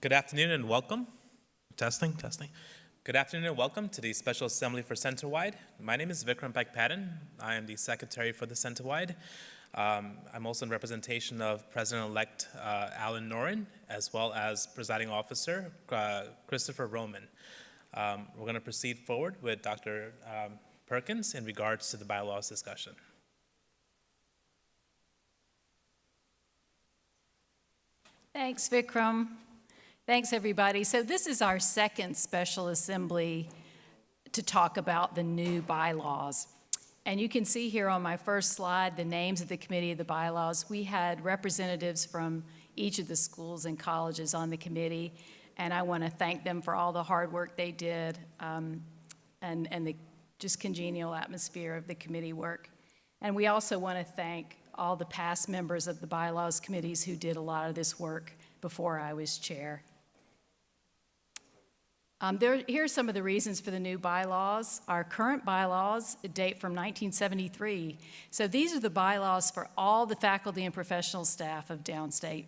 Good afternoon and welcome. Testing. Good afternoon and welcome to the Special Assembly for Centerwide. My name is Vikram Patton. I am the Secretary for the Centerwide. I'm also in representation of President-elect Alan Noren, as well as Presiding Officer Christopher Roman. We're going to proceed forward with Dr. Perkins in regards to the bylaws discussion. Thanks, Vikram. Thanks, everybody. So this is our second special assembly to talk about the new bylaws. And you can see here on my first slide the names of the committee of the bylaws. We had representatives from each of the schools and colleges on the committee, and I want to thank them for all the hard work they did and the just congenial atmosphere of the committee work. And we also want to thank all the past members of the bylaws committees who did a lot of this work before I was chair. Here are some of the reasons for the new bylaws. Our current bylaws date from 1973. So these are the bylaws for all the faculty and professional staff of downstate.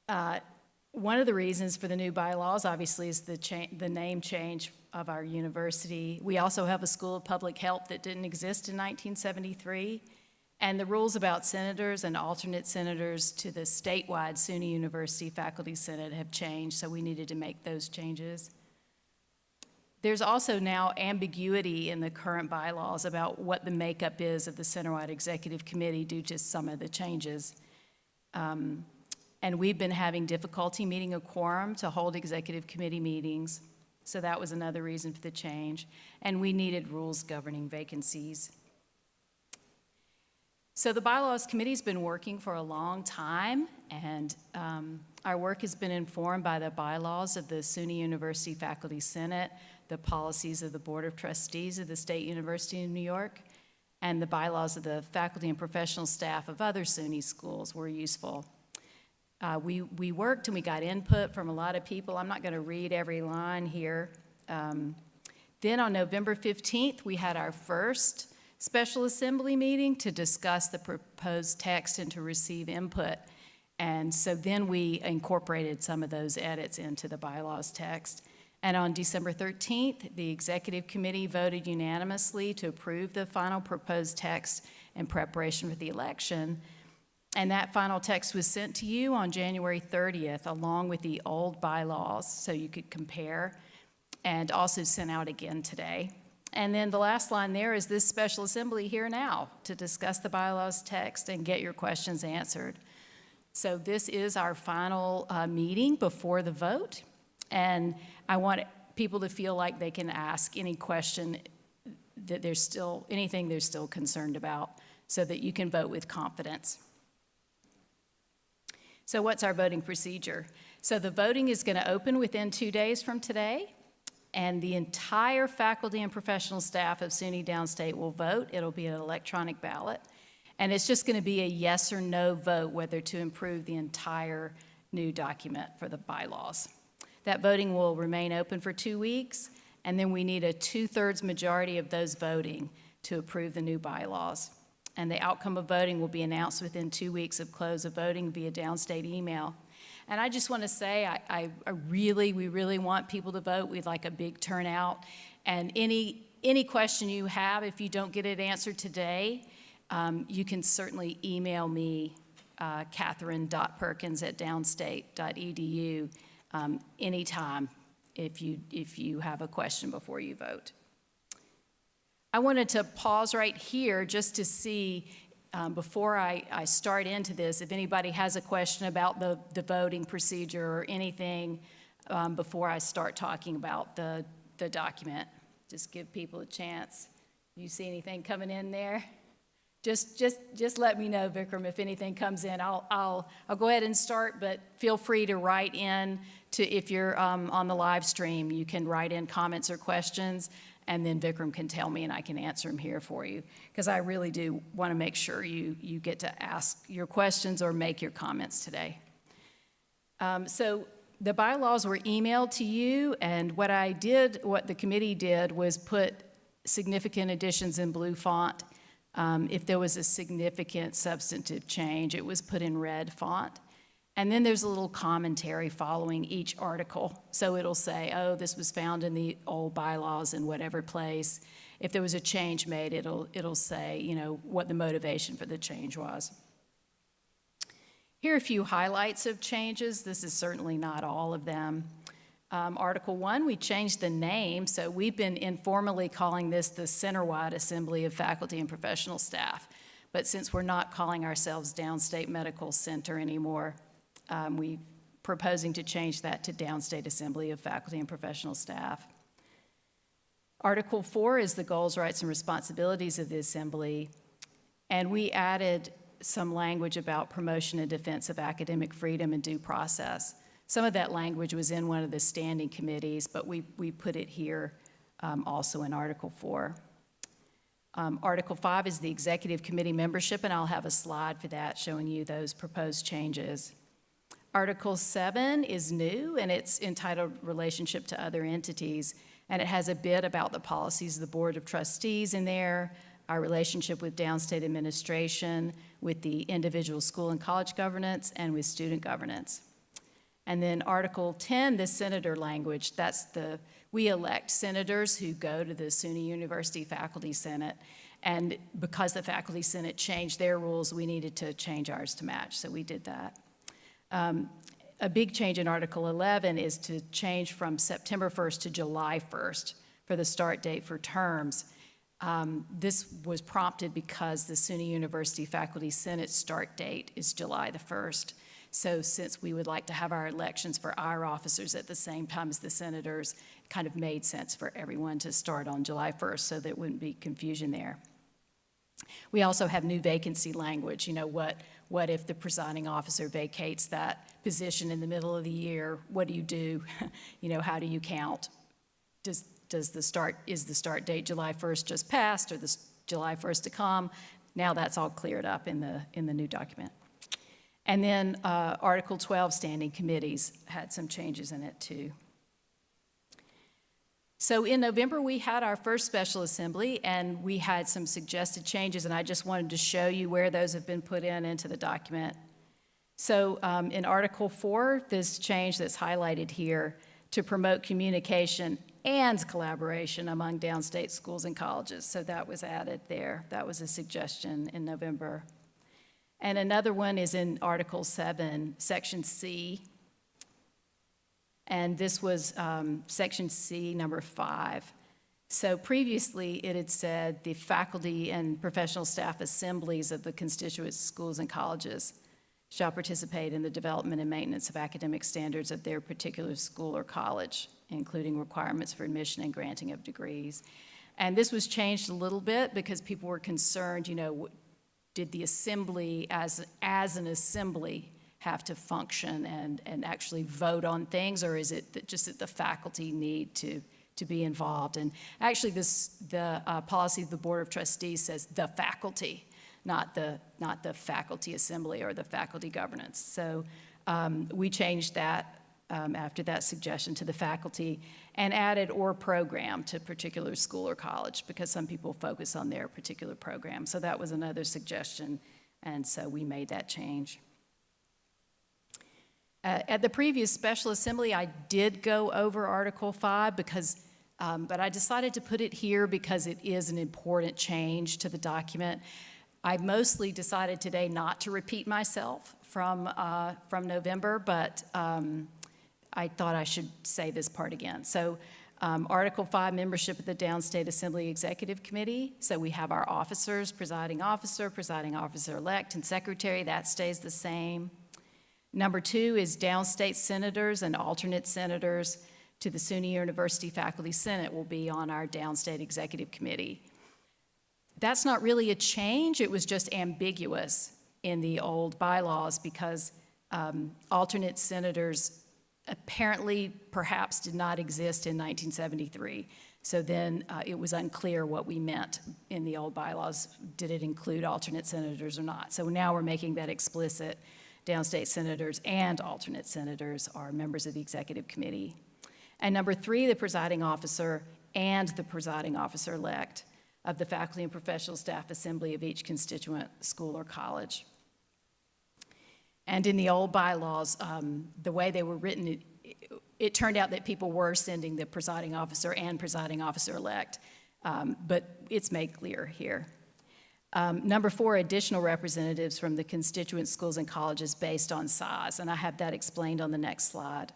One of the reasons for the new bylaws, obviously, is the name change of our university. We also have a School of Public Health that didn't exist in 1973. And the rules about senators and alternate senators to the statewide SUNY University Faculty Senate have changed, so we needed to make those changes. There's also now ambiguity in the current bylaws about what the makeup is of the Centerwide Executive Committee due to some of the changes. And we've been having difficulty meeting a quorum to hold executive committee meetings, so that was another reason for the change. And we needed rules governing vacancies. So the Bylaws Committee's been working for a long time, and our work has been informed by the bylaws of the SUNY University Faculty Senate, the policies of the Board of Trustees of the State University of New York, and the bylaws of the faculty and professional staff of other SUNY schools were useful. We worked and we got input from a lot of people. I'm not going to read every line here. Then on November 15th, we had our first special assembly meeting to discuss the proposed text and to receive input. And so then we incorporated some of those edits into the bylaws text. And on December 13th, the executive committee voted unanimously to approve the final proposed text in preparation for the election. And that final text was sent to you on January 30th, along with the old bylaws, so you could compare, and also sent out again today. And then the last line there is this special assembly here now to discuss the bylaws text and get your questions answered. So this is our final meeting before the vote. And I want people to feel like they can ask any question that anything they're still concerned about so that you can vote with confidence. So what's our voting procedure? So the voting is going to open within 2 days from today. And the entire faculty and professional staff of SUNY Downstate will vote. It'll be an electronic ballot. And it's just going to be a yes or no vote whether to approve the entire new document for the bylaws. That voting will remain open for 2 weeks, and then we need a 2/3 majority of those voting to approve the new bylaws. And the outcome of voting will be announced within 2 weeks of close of voting via Downstate email. And I just want to say, we really want people to vote. We'd like a big turnout. And any question you have, if you don't get it answered today, you can certainly email me, catherine.perkins@downstate.edu anytime if you have a question before you vote. I wanted to pause right here just to see before I start into this, if anybody has a question about the voting procedure or anything before I start talking about the document, just give people a chance. You see anything coming in there? Just let me know, Vikram, if anything comes in. I'll go ahead and start, but feel free to write in if you're on the live stream, you can write in comments or questions. And then Vikram can tell me and I can answer them here for you. Because I really do want to make sure you get to ask your questions or make your comments today. So the bylaws were emailed to you, and what the committee did was put significant additions in blue font. If there was a significant substantive change, it was put in red font. And then there's a little commentary following each article. So it'll say, oh, this was found in the old bylaws in whatever place. If there was a change made, it'll say, you know, what the motivation for the change was. Here are a few highlights of changes. This is certainly not all of them. Article 1, we changed the name. So we've been informally calling this the Center-wide Assembly of Faculty and Professional Staff. But since we're not calling ourselves Downstate Medical Center anymore, we're proposing to change that to Downstate Assembly of Faculty and Professional Staff. Article 4 is the goals, rights, and responsibilities of the Assembly. And we added some language about promotion and defense of academic freedom and due process. Some of that language was in one of the standing committees, but we put it here also in Article 4. Article 5 is the executive committee membership, and I'll have a slide for that showing you those proposed changes. Article 7 is new, and it's entitled Relationship to Other Entities, and it has a bit about the policies of the Board of Trustees in there, our relationship with downstate administration, with the individual school and college governance, and with student governance. And then Article 10, the senator language, we elect senators who go to the SUNY University Faculty Senate, and because the Faculty Senate changed their rules, we needed to change ours to match, so we did that. A big change in Article 11 is to change from September 1st to July 1st for the start date for terms. This was prompted because the SUNY University Faculty Senate start date is July the 1st. So since we would like to have our elections for our officers at the same time as the senators, it kind of made sense for everyone to start on July 1st so there wouldn't be confusion there. We also have new vacancy language. You know, what if the presiding officer vacates that position in the middle of the year? What do you do? You know, how do you count? Is the start date July 1st just passed, or the July 1st to come? Now that's all cleared up in the new document. And then Article 12, standing committees, had some changes in it too. So in November, we had our first special assembly, and we had some suggested changes, and I just wanted to show you where those have been put into the document. So in Article 4, this change that's highlighted here, to promote communication and collaboration among downstate schools and colleges. So that was added there. That was a suggestion in November. And another one is in Article 7, Section C. And this was Section C, number 5. So previously, it had said the faculty and professional staff assemblies of the constituent schools and colleges shall participate in the development and maintenance of academic standards of their particular school or college, including requirements for admission and granting of degrees. And this was changed a little bit because people were concerned, you know, did the assembly as an assembly have to function and actually vote on things, or is it just that the faculty need to be involved? And actually the policy of the Board of Trustees says the faculty, not the faculty assembly or the faculty governance. So we changed that after that suggestion to the faculty and added or program to particular school or college because some people focus on their particular program. So that was another suggestion, and so we made that change. At the previous special assembly, I did go over Article 5 but I decided to put it here because it is an important change to the document. I mostly decided today not to repeat myself from November, but I thought I should say this part again. So Article 5, membership of the Downstate Assembly Executive Committee. So we have our officers, presiding officer-elect, and secretary. That stays the same. Number 2 is downstate senators and alternate senators to the SUNY University Faculty Senate will be on our downstate executive committee. That's not really a change. It was just ambiguous in the old bylaws because alternate senators apparently perhaps did not exist in 1973. So then it was unclear what we meant in the old bylaws. Did it include alternate senators or not? So now we're making that explicit. Downstate senators and alternate senators are members of the executive committee. And number 3, the presiding officer and the presiding officer-elect of the faculty and professional staff assembly of each constituent school or college. And in the old bylaws, the way they were written, it turned out that people were sending the presiding officer and presiding officer-elect, but it's made clear here. Number 4, additional representatives from the constituent schools and colleges based on size, and I have that explained on the next slide.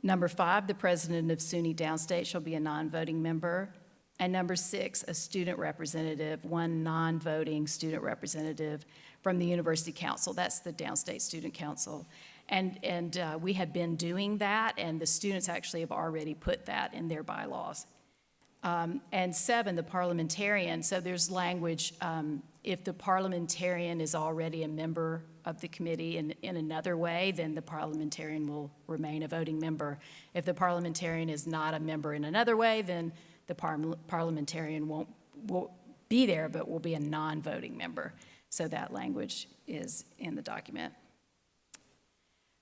Number 5, the president of SUNY Downstate shall be a non-voting member. And number 6, a student representative, one non-voting student representative from the University Council. That's the Downstate Student Council. And we have been doing that, and the students actually have already put that in their bylaws. And 7, the parliamentarian. So there's language, if the parliamentarian is already a member of the committee in another way, then the parliamentarian will remain a voting member. If the parliamentarian is not a member in another way, then the parliamentarian won't be there, but will be a non-voting member. So that language is in the document.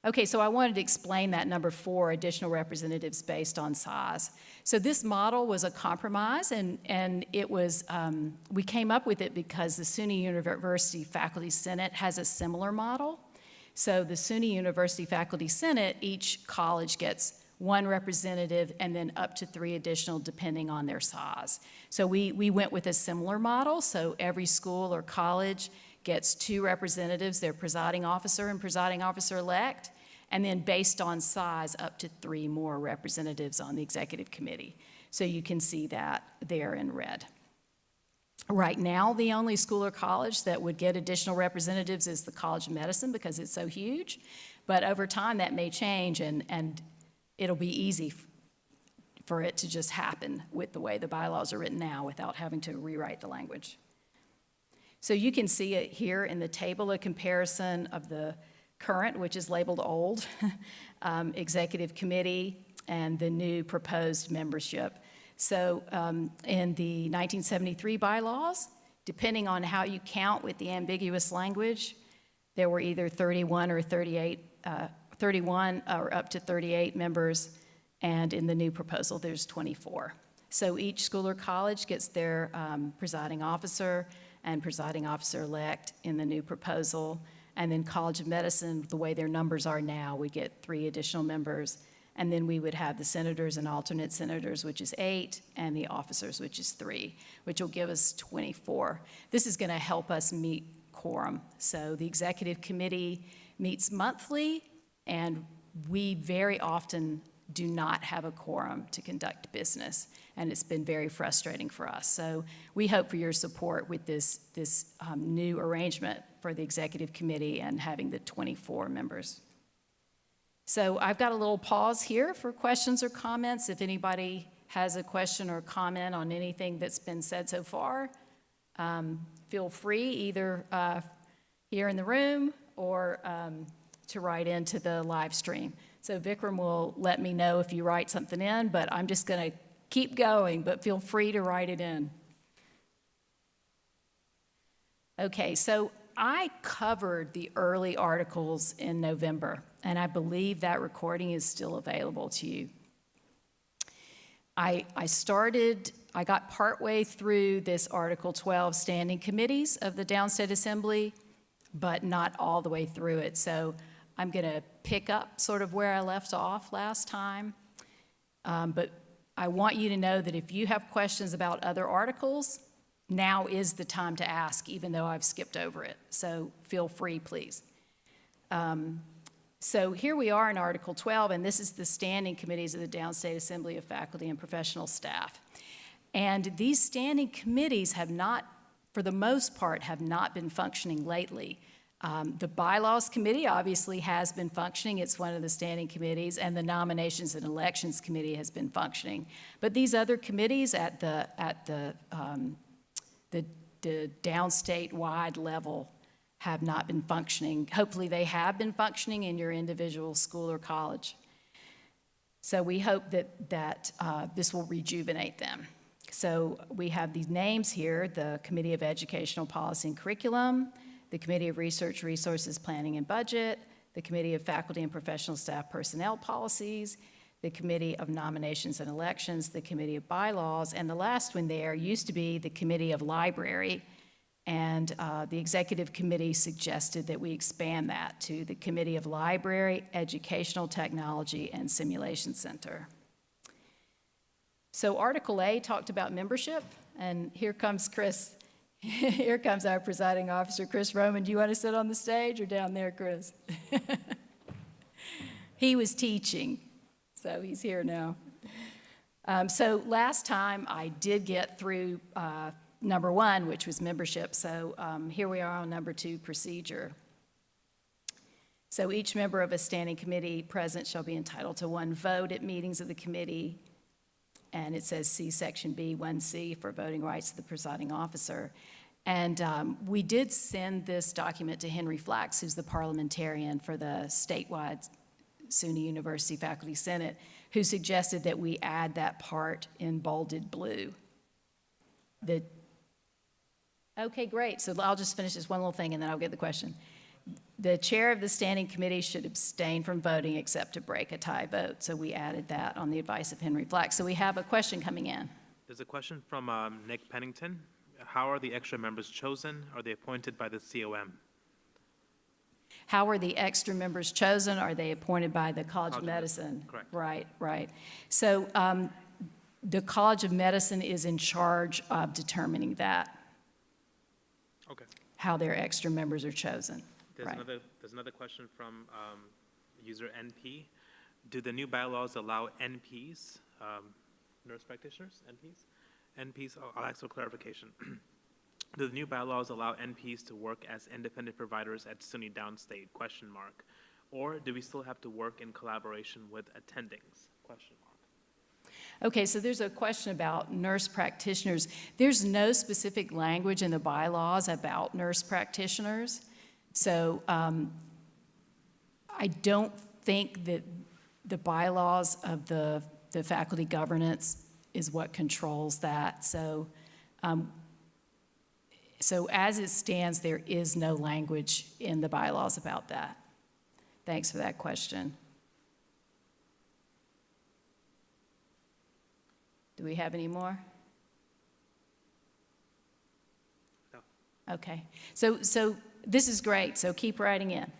Okay, so I wanted to explain that number 4, additional representatives based on size. So this model was a compromise, and it was, we came up with it because the SUNY University Faculty Senate has a similar model. So the SUNY University Faculty Senate, each college gets 1 representative and then up to 3 additional depending on their size. So we went with a similar model, so every school or college gets 2 representatives, their presiding officer and presiding officer-elect, and then based on size, up to 3 more representatives on the executive committee. So you can see that there in red. Right now, the only school or college that would get additional representatives is the College of Medicine because it's so huge, but over time that may change, and it'll be easy for it to just happen with the way the bylaws are written now without having to rewrite the language. So you can see it here in the table, a comparison of the current, which is labeled old, executive committee, and the new proposed membership. So in the 1973 bylaws, depending on how you count with the ambiguous language, there were either 31 or 38, 31 or up to 38 members, and in the new proposal, there's 24. So each school or college gets their presiding officer and presiding officer-elect in the new proposal. And then College of Medicine, the way their numbers are now, we get 3 additional members. And then we would have the senators and alternate senators, which is 8, and the officers, which is 3, which will give us 24. This is going to help us meet quorum. So the executive committee meets monthly, and we very often do not have a quorum to conduct business, and it's been very frustrating for us. So we hope for your support with this new arrangement for the executive committee and having the 24 members. So I've got a little pause here for questions or comments. If anybody has a question or comment on anything that's been said so far, feel free either here in the room or to write into the live stream. So Vikram will let me know if you write something in, but I'm just going to keep going, but feel free to write it in. Okay, so I covered the early articles in November, and I believe that recording is still available to you. I got partway through this Article 12 standing committees of the Downstate Assembly, but not all the way through it. So I'm going to pick up sort of where I left off last time. But I want you to know that if you have questions about other articles, now is the time to ask, even though I've skipped over it. So feel free, please. So here we are in Article 12, and this is the standing committees of the Downstate Assembly of Faculty and Professional Staff. And these standing committees have not, for the most part, have not been functioning lately. The Bylaws Committee obviously has been functioning. It's one of the standing committees, and the Nominations and Elections Committee has been functioning. But these other committees at the downstate-wide level have not been functioning. Hopefully they have been functioning in your individual school or college. So we hope that this will rejuvenate them. So we have these names here: the Committee of Educational Policy and Curriculum, the Committee of Research, Resources, Planning, and Budget, the Committee of Faculty and Professional Staff Personnel Policies, the Committee of Nominations and Elections, the Committee of Bylaws, and the last one there used to be the Committee of Library, And the executive committee suggested that we expand that to the Committee of Library, Educational Technology, and Simulation Center. So Article A talked about membership, and here comes Chris. Here comes our presiding officer, Chris Roman. Do you want to sit on the stage or down there, Chris? He was teaching, so he's here now. So last time I did get through number 1, which was membership. So here we are on number 2, procedure. So each member of a standing committee present shall be entitled to 1 vote at meetings of the committee. And it says see section B, 1C for voting rights of the presiding officer. And we did send this document to Henry Flax, who's the parliamentarian for the statewide SUNY University Faculty Senate, who suggested that we add that part in bolded blue. Okay, great. So I'll just finish this one little thing and then I'll get the question. The chair of the standing committee should abstain from voting except to break a tie vote. So we added that on the advice of Henry Flax. So we have a question coming in. There's a question from Nick Pennington. How are the extra members chosen? Are they appointed by the COM? How are the extra members chosen? Are they appointed by the College of Medicine? Correct. Right. So the College of Medicine is in charge of determining that. Okay. How their extra members are chosen. There's another question from user NP. Do the new bylaws allow NPs, nurse practitioners, NPs, I'll ask for clarification. Do the new bylaws allow NPs to work as independent providers at SUNY Downstate, ? Or do we still have to work in collaboration with attendings, ? Okay, so there's a question about nurse practitioners. There's no specific language in the bylaws about nurse practitioners. So I don't think that the bylaws of the faculty governance is what controls that. So as it stands, there is no language in the bylaws about that. Thanks for that question. Do we have any more? No. Okay. So this is great, so keep writing in.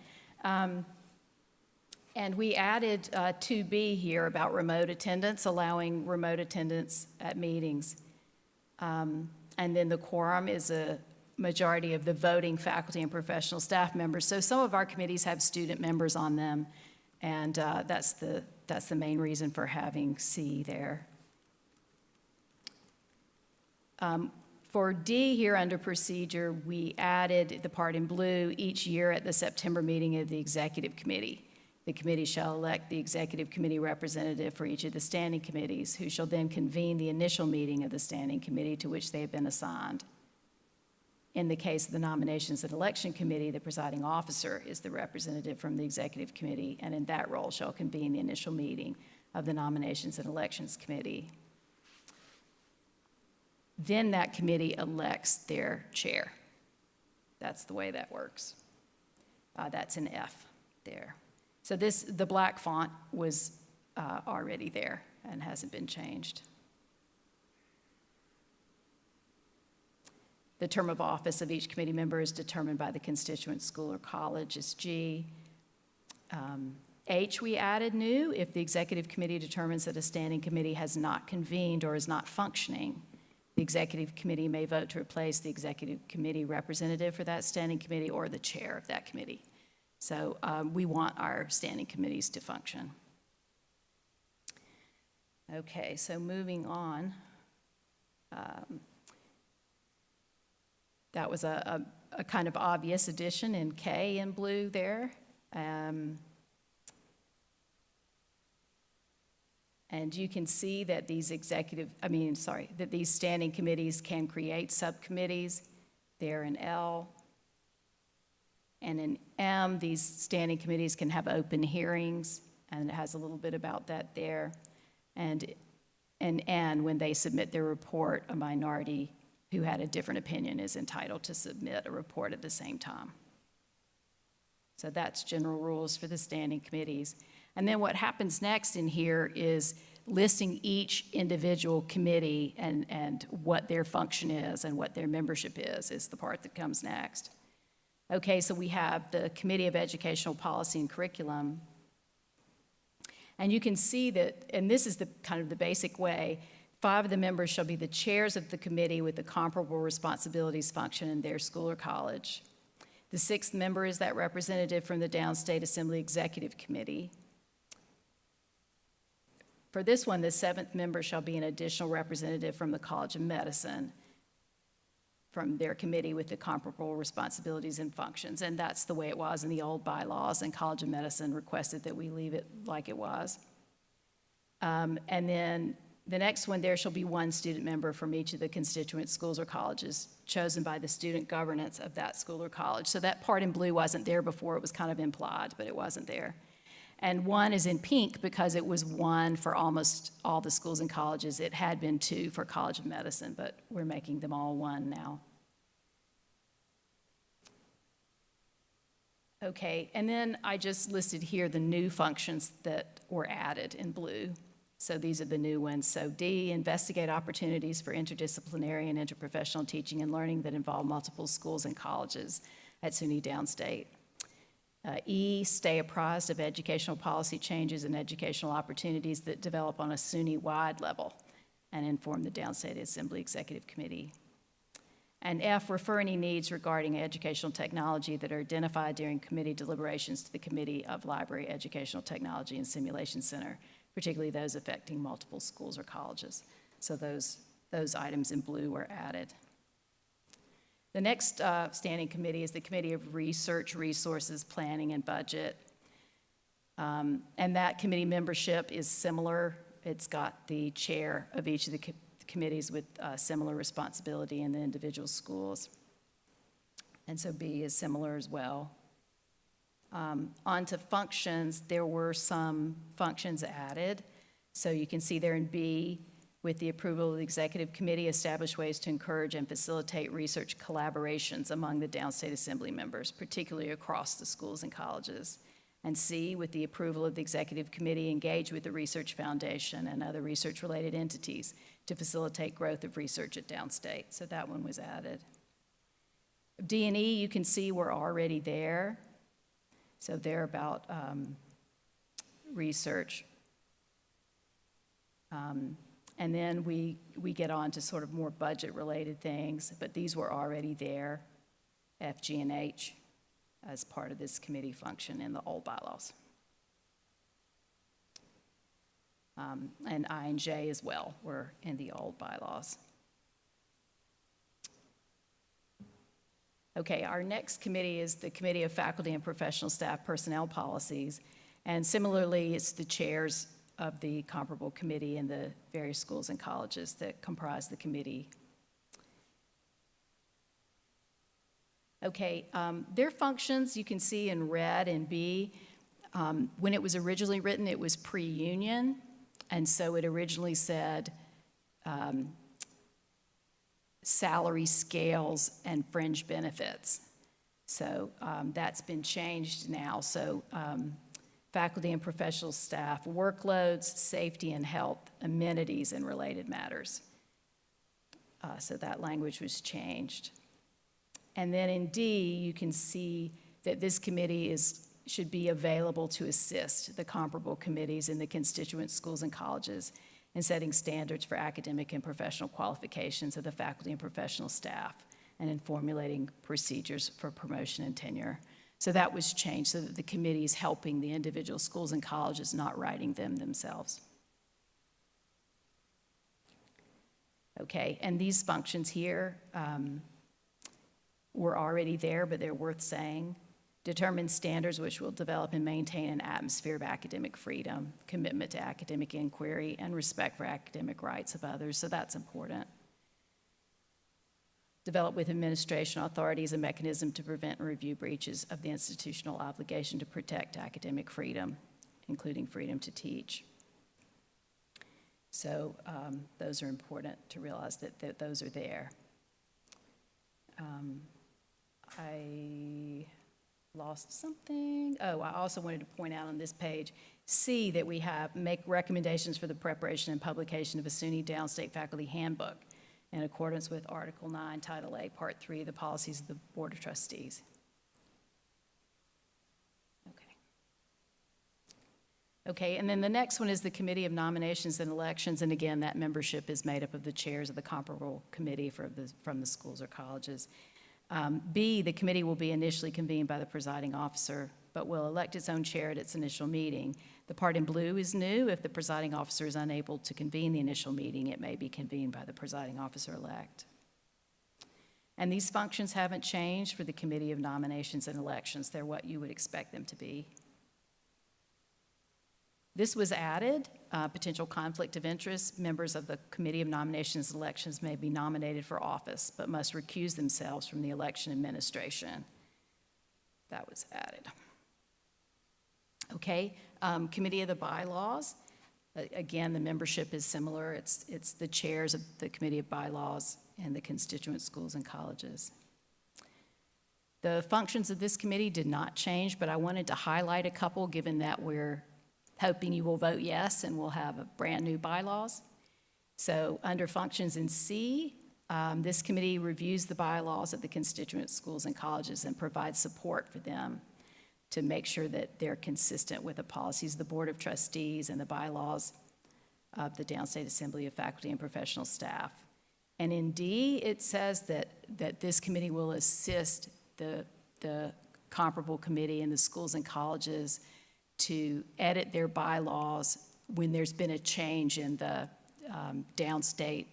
And we added 2B here about remote attendance, allowing remote attendance at meetings. And then the quorum is a majority of the voting faculty and professional staff members. So some of our committees have student members on them, and that's the main reason for having C there. For D here under procedure, we added the part in blue, each year at the September meeting of the executive committee. The committee shall elect the executive committee representative for each of the standing committees, who shall then convene the initial meeting of the standing committee to which they have been assigned. In the case of the nominations and election committee, the presiding officer is the representative from the executive committee, and in that role shall convene the initial meeting of the nominations and elections committee. Then that committee elects their chair. That's the way that works. That's an F there. So the black font was already there and hasn't been changed. The term of office of each committee member is determined by the constituent school or college, is G. H we added new, if the executive committee determines that a standing committee has not convened or is not functioning, the executive committee may vote to replace the executive committee representative for that standing committee or the chair of that committee. So we want our standing committees to function. Okay, so moving on. That was a kind of obvious addition in K in blue there. And you can see that these that these standing committees can create subcommittees. They're in L. And in M, these standing committees can have open hearings, and it has a little bit about that there. And in N, when they submit their report, a minority who had a different opinion is entitled to submit a report at the same time. So that's general rules for the standing committees. And then what happens next in here is listing each individual committee and what their function is and what their membership is the part that comes next. Okay, so we have the Committee of Educational Policy and Curriculum. And you can see that, and this is the kind of the basic way, 5 of the members shall be the chairs of the committee with the comparable responsibilities function in their school or college. The 6th member is that representative from the Downstate Assembly Executive Committee. For this one, the 7th member shall be an additional representative from the College of Medicine, from their committee with the comparable responsibilities and functions. And that's the way it was in the old bylaws, and College of Medicine requested that we leave it like it was. And then the next one, there shall be 1 student member from each of the constituent schools or colleges chosen by the student governance of that school or college. So that part in blue wasn't there before. It was kind of implied, but it wasn't there. And 1 is in pink because it was 1 for almost all the schools and colleges. It had been 2 for College of Medicine, but we're making them all 1 now. Okay, and then I just listed here the new functions that were added in blue. So these are the new ones. So D, investigate opportunities for interdisciplinary and interprofessional teaching and learning that involve multiple schools and colleges at SUNY Downstate. E, stay apprised of educational policy changes and educational opportunities that develop on a SUNY-wide level and inform the Downstate Assembly Executive Committee. And F, refer any needs regarding educational technology that are identified during committee deliberations to the Committee of Library, Educational Technology, and Simulation Center, particularly those affecting multiple schools or colleges. So those items in blue were added. The next standing committee is the Committee of Research, Resources, Planning, and Budget. And that committee membership is similar. It's got the chair of each of the committees with similar responsibility in the individual schools. And so B is similar as well. On to functions, there were some functions added. So you can see there in B, with the approval of the Executive Committee, establish ways to encourage and facilitate research collaborations among the Downstate Assembly members, particularly across the schools and colleges. And C, with the approval of the Executive Committee, engage with the Research Foundation and other research-related entities to facilitate growth of research at Downstate. So that one was added. D and E, you can see were already there. So they're about research. And then we get on to sort of more budget-related things, but these were already there, F, G, and H, as part of this committee function in the old bylaws. And I and J as well were in the old bylaws. Okay, our next committee is the Committee of Faculty and Professional Staff Personnel Policies. And similarly, it's the chairs of the comparable committee in the various schools and colleges that comprise the committee. Okay, their functions you can see in red and B. When it was originally written, it was pre-union, and so it originally said salary scales and fringe benefits. So that's been changed now. So faculty and professional staff workloads, safety and health, amenities, and related matters. So that language was changed. And then in D, you can see that this committee should be available to assist the comparable committees in the constituent schools and colleges in setting standards for academic and professional qualifications of the faculty and professional staff and in formulating procedures for promotion and tenure. So that was changed so that the committee is helping the individual schools and colleges, not writing them themselves. Okay, and these functions here were already there, but they're worth saying. Determine standards which will develop and maintain an atmosphere of academic freedom, commitment to academic inquiry, and respect for academic rights of others, so that's important. Develop with administration authorities a mechanism to prevent and review breaches of the institutional obligation to protect academic freedom, including freedom to teach. So those are important to realize that those are there. lost something. Oh, I also wanted to point out on this page, C, that we have make recommendations for the preparation and publication of a SUNY Downstate Faculty Handbook in accordance with Article 9, Title A, Part 3 of the Policies of the Board of Trustees. Okay, and then the next one is the Committee of Nominations and Elections, and again, that membership is made up of the chairs of the comparable committee from the schools or colleges. B, the committee will be initially convened by the presiding officer, but will elect its own chair at its initial meeting. The part in blue is new. If the presiding officer is unable to convene the initial meeting, it may be convened by the presiding officer-elect. And these functions haven't changed for the Committee of Nominations and Elections. They're what you would expect them to be. This was added, potential conflict of interest. Members of the Committee of Nominations and Elections may be nominated for office, but must recuse themselves from the election administration. That was added. Okay, Committee of the Bylaws. Again, the membership is similar. It's the chairs of the Committee of Bylaws and the constituent schools and colleges. The functions of this committee did not change, but I wanted to highlight a couple given that we're hoping you will vote yes and we'll have a brand new bylaws. So under functions in C, this committee reviews the bylaws of the constituent schools and colleges and provides support for them to make sure that they're consistent with the policies of the Board of Trustees and the bylaws of the Downstate Assembly of Faculty and Professional Staff. And in D, it says that this committee will assist the comparable committee in the schools and colleges to edit their bylaws when there's been a change in the downstate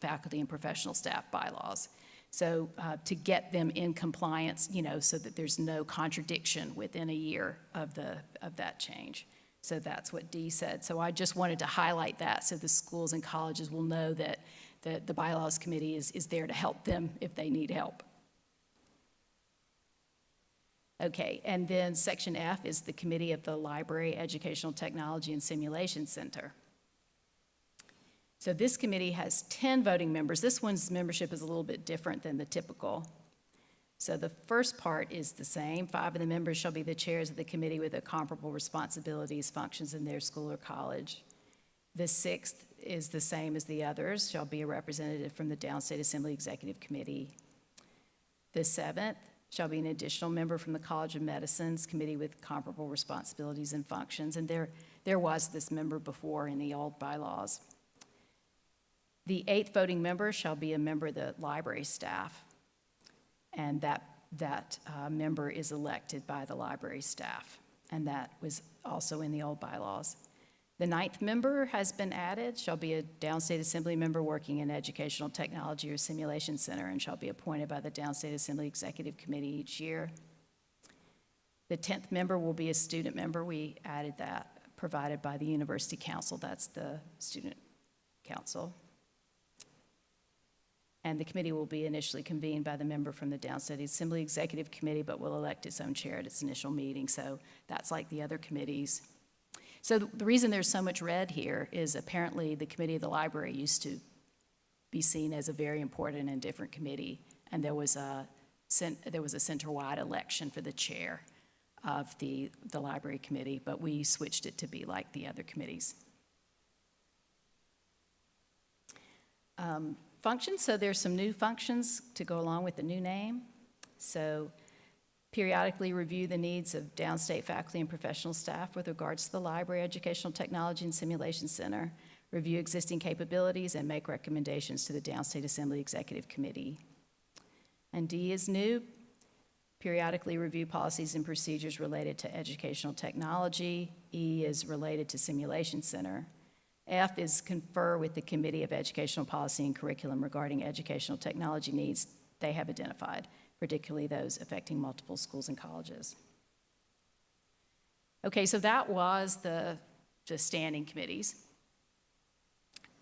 faculty and professional staff bylaws. So to get them in compliance, so that there's no contradiction within a year of that change. So that's what D said. So I just wanted to highlight that so the schools and colleges will know that the bylaws committee is there to help them if they need help. Okay, and then section F is the Committee of the Library, Educational Technology, and Simulation Center. So this committee has 10 voting members. This one's membership is a little bit different than the typical. So the first part is the same. 5 of the members shall be the chairs of the committee with the comparable responsibilities, functions in their school or college. The 6th is the same as the others, shall be a representative from the Downstate Assembly Executive Committee. The 7th shall be an additional member from the College of Medicine's committee with comparable responsibilities and functions. And there was this member before in the old bylaws. The 8th voting member shall be a member of the library staff. And that member is elected by the library staff. And that was also in the old bylaws. The 9th member has been added, shall be a Downstate Assembly member working in Educational Technology or Simulation Center and shall be appointed by the Downstate Assembly Executive Committee each year. The 10th member will be a student member. We added that, provided by the University Council. That's the student council. And the committee will be initially convened by the member from the Downstate Assembly Executive Committee, but will elect its own chair at its initial meeting. So that's like the other committees. So the reason there's so much red here is apparently the Committee of the Library used to be seen as a very important and different committee, and there was a center-wide election for the chair of the Library Committee, but we switched it to be like the other committees. Functions, so there's some new functions to go along with the new name. So periodically review the needs of downstate faculty and professional staff with regards to the library, educational technology, and simulation center, review existing capabilities, and make recommendations to the Downstate Assembly Executive Committee. And D is new, periodically review policies and procedures related to educational technology. E is related to simulation center. F is confer with the Committee of Educational Policy and Curriculum regarding educational technology needs they have identified, particularly those affecting multiple schools and colleges. Okay, so that was the standing committees.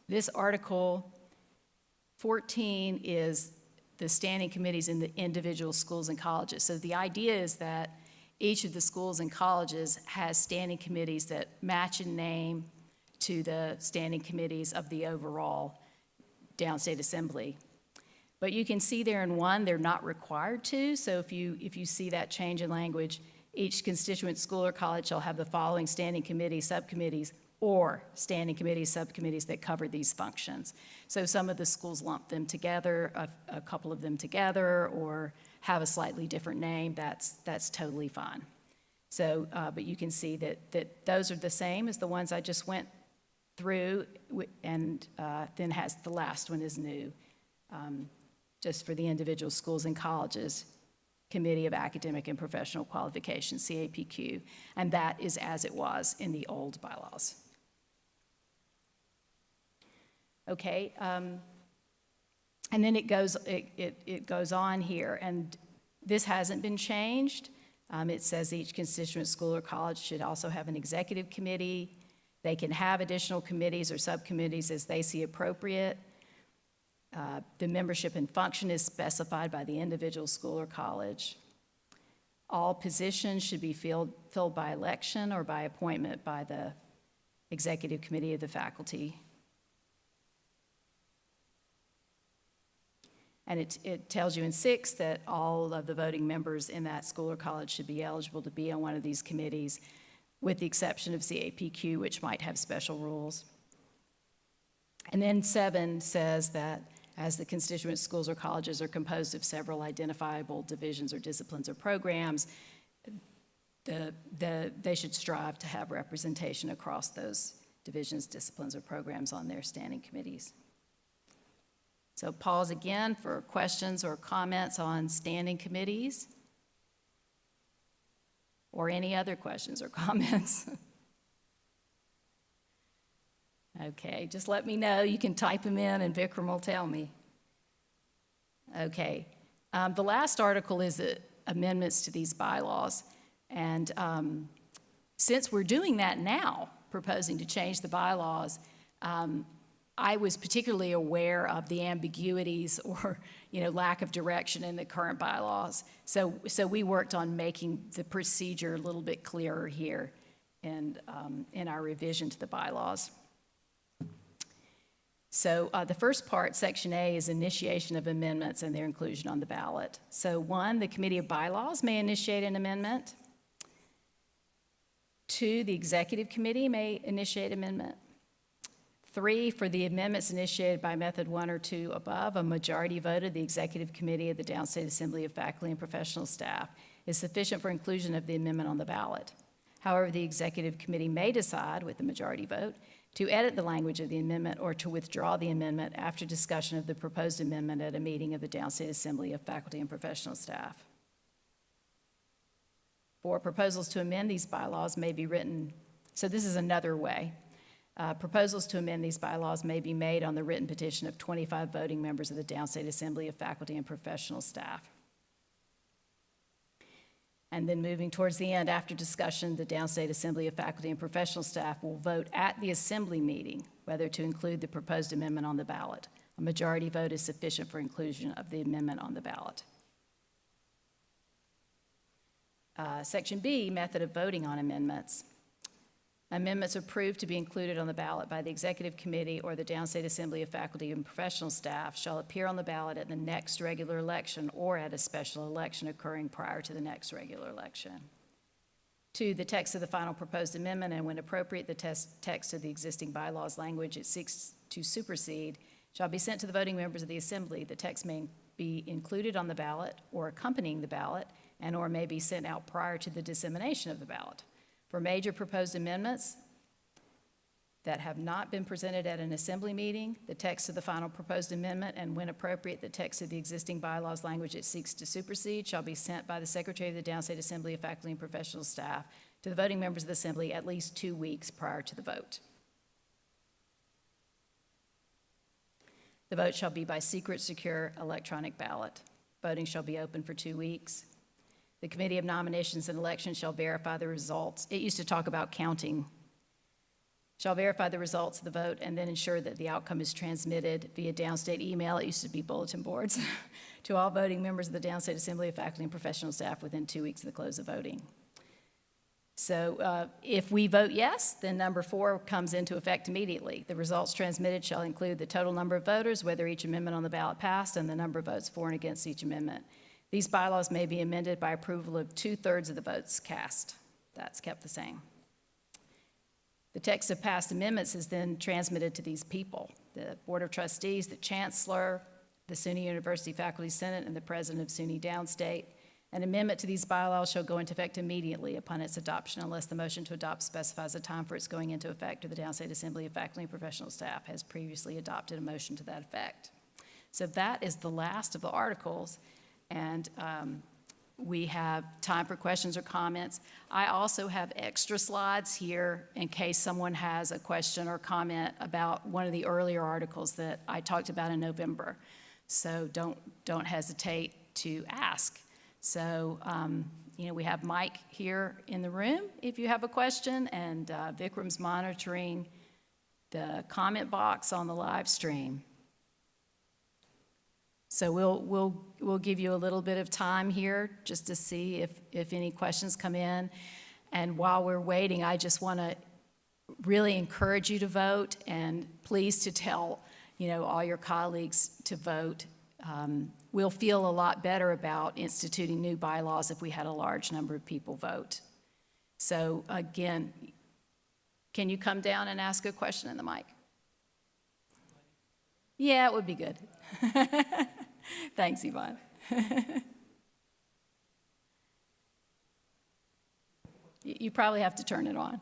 This Article 14 is the standing committees in the individual schools and colleges. So the idea is that each of the schools and colleges has standing committees that match in name to the standing committees of the overall Downstate Assembly. But you can see there in 1, they're not required to. So if you see that change in language, each constituent school or college shall have the following standing committees, subcommittees, or standing committees, subcommittees that cover these functions. So some of the schools lump them together, a couple of them together, or have a slightly different name. That's totally fine. So, but you can see that those are the same as the ones I just went through, and then has the last one is new, just for the individual schools and colleges. Committee of Academic and Professional Qualifications, CAPQ, and that is as it was in the old bylaws. Okay, and then it goes on here, and this hasn't been changed. It says each constituent school or college should also have an executive committee. They can have additional committees or subcommittees as they see appropriate. The membership and function is specified by the individual school or college. All positions should be filled by election or by appointment by the executive committee of the faculty. And it tells you in 6 that all of the voting members in that school or college should be eligible to be on one of these committees, with the exception of CAPQ, which might have special rules. And then 7 says that as the constituent schools or colleges are composed of several identifiable divisions or disciplines or programs, they should strive to have representation across those divisions, disciplines, or programs on their standing committees. So pause again for questions or comments on standing committees, or any other questions or comments. Okay, just let me know. You can type them in and Vikram will tell me. Okay, the last article is amendments to these bylaws. And since we're doing that now, proposing to change the bylaws, I was particularly aware of the ambiguities or, lack of direction in the current bylaws. So we worked on making the procedure a little bit clearer here in our revision to the bylaws. So the first part, Section A, is initiation of amendments and their inclusion on the ballot. So 1, the Committee of Bylaws may initiate an amendment. 2, the Executive Committee may initiate amendment. 3, for the amendments initiated by method 1 or 2 above, a majority vote of the Executive Committee of the Downstate Assembly of Faculty and Professional Staff is sufficient for inclusion of the amendment on the ballot. However, the Executive Committee may decide, with the majority vote, to edit the language of the amendment or to withdraw the amendment after discussion of the proposed amendment at a meeting of the Downstate Assembly of Faculty and Professional Staff. 4, proposals to amend these bylaws may be written, so this is another way. Proposals to amend these bylaws may be made on the written petition of 25 voting members of the Downstate Assembly of Faculty and Professional Staff. And then moving towards the end, after discussion, the Downstate Assembly of Faculty and Professional Staff will vote at the assembly meeting whether to include the proposed amendment on the ballot. A majority vote is sufficient for inclusion of the amendment on the ballot. Section B, method of voting on amendments. Amendments approved to be included on the ballot by the Executive Committee or the Downstate Assembly of Faculty and Professional Staff shall appear on the ballot at the next regular election or at a special election occurring prior to the next regular election. 2, the text of the final proposed amendment, and when appropriate, the text of the existing bylaws language it seeks to supersede, shall be sent to the voting members of the Assembly. The text may be included on the ballot or accompanying the ballot, and or may be sent out prior to the dissemination of the ballot. For major proposed amendments that have not been presented at an assembly meeting, the text of the final proposed amendment, and when appropriate, the text of the existing bylaws language it seeks to supersede, shall be sent by the Secretary of the Downstate Assembly of Faculty and Professional Staff to the voting members of the Assembly at least 2 weeks prior to the vote. The vote shall be by secret, secure, electronic ballot. Voting shall be open for 2 weeks. The Committee of Nominations and Elections shall verify the results. It used to talk about counting. Shall verify the results of the vote and then ensure that the outcome is transmitted via downstate email. It used to be bulletin boards to all voting members of the Downstate Assembly of Faculty and Professional Staff within 2 weeks of the close of voting. So if we vote yes, then number 4 comes into effect immediately. The results transmitted shall include the total number of voters, whether each amendment on the ballot passed, and the number of votes for and against each amendment. These bylaws may be amended by approval of 2/3 of the votes cast. That's kept the same. The text of past amendments is then transmitted to these people, the Board of Trustees, the Chancellor, the SUNY University Faculty Senate, and the President of SUNY Downstate. An amendment to these bylaws shall go into effect immediately upon its adoption unless the motion to adopt specifies a time for its going into effect or the Downstate Assembly of Faculty and Professional Staff has previously adopted a motion to that effect. So that is the last of the articles, and we have time for questions or comments. I also have extra slides here in case someone has a question or comment about one of the earlier articles that I talked about in November. So don't hesitate to ask. So, we have Mike here in the room if you have a question, and Vikram's monitoring the comment box on the live stream. So we'll give you a little bit of time here just to see if any questions come in. And while we're waiting, I just want to really encourage you to vote, and please to tell, all your colleagues to vote. We'll feel a lot better about instituting new bylaws if we had a large number of people vote. So again, can you come down and ask a question in the mic? Yeah, it would be good. Thanks, Yvonne. You probably have to turn it on.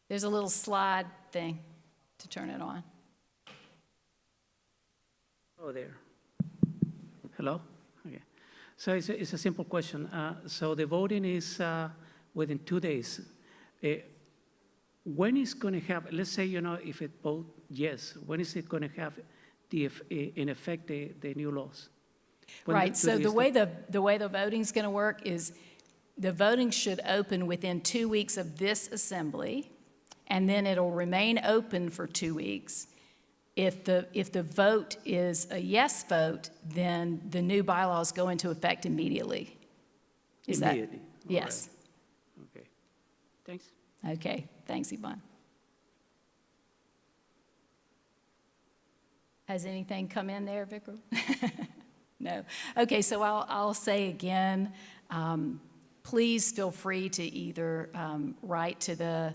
There's a little slide thing to turn it on. Oh, there. Hello? Okay. So it's a simple question. So the voting is within 2 days. When is going to have, let's say, if it vote yes, when is it going to have in effect the new laws? Right, so the way the voting's going to work is the voting should open within 2 weeks of this assembly, and then it'll remain open for 2 weeks. If the vote is a yes vote, then the new bylaws go into effect immediately. Immediately? Yes. Right. Okay. Thanks. Okay, thanks, Yvonne. Has anything come in there, Vikram? No. Okay, so I'll say again, please feel free to either write to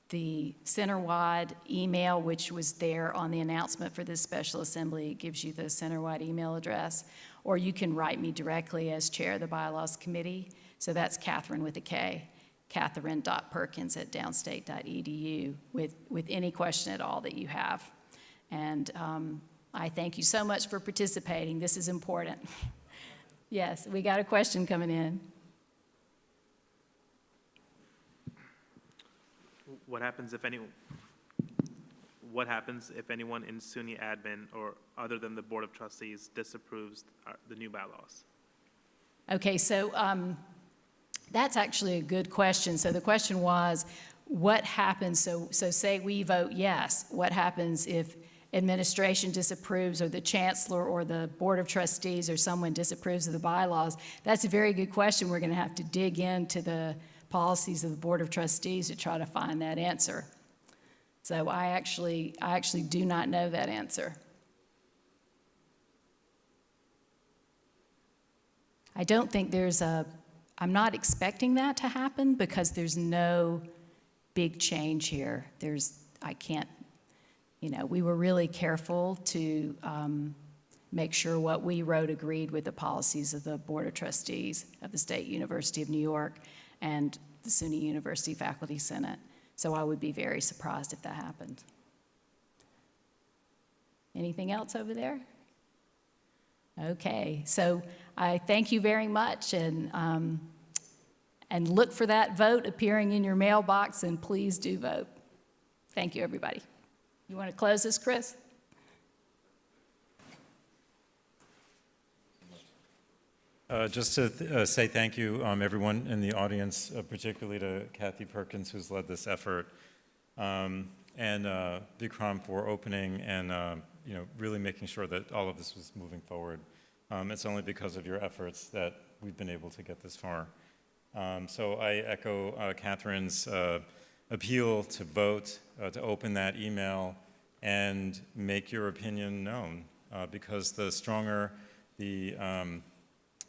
the center-wide email, which was there on the announcement for this special assembly. It gives you the center-wide email address, or you can write me directly as chair of the bylaws committee. So that's Catherine with a K, Catherine.Perkins@downstate.edu with any question at all that you have. And I thank you so much for participating. This is important. Yes, we got a question coming in. What happens if anyone in SUNY admin or other than the Board of Trustees disapproves the new bylaws? Okay, so that's actually a good question. So the question was, what happens, so say we vote yes, what happens if administration disapproves or the chancellor or the Board of Trustees or someone disapproves of the bylaws? That's a very good question. We're going to have to dig into the policies of the Board of Trustees to try to find that answer. So I actually do not know that answer. I don't think I'm not expecting that to happen because there's no big change here. We were really careful to make sure what we wrote agreed with the policies of the Board of Trustees of the State University of New York and the SUNY University Faculty Senate. So I would be very surprised if that happened. Anything else over there? Okay, so I thank you very much, and look for that vote appearing in your mailbox, and please do vote. Thank you, everybody. You want to close this, Chris? Just to say thank you, everyone in the audience, particularly to Kathy Perkins, who's led this effort, and Vikram for opening and really making sure that all of this was moving forward It's only because of your efforts that we've been able to get this far. So I echo Catherine's appeal to vote, to open that email and make your opinion known, because the stronger the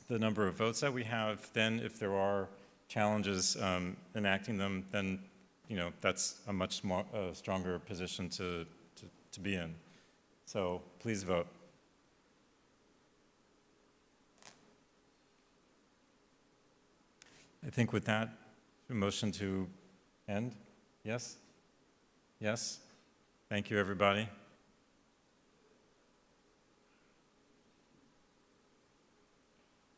number of votes that we have, then if there are challenges enacting them, then that's a much more stronger position to be in. So please vote. I think with that, a motion to end? Yes? Yes? Thank you, everybody.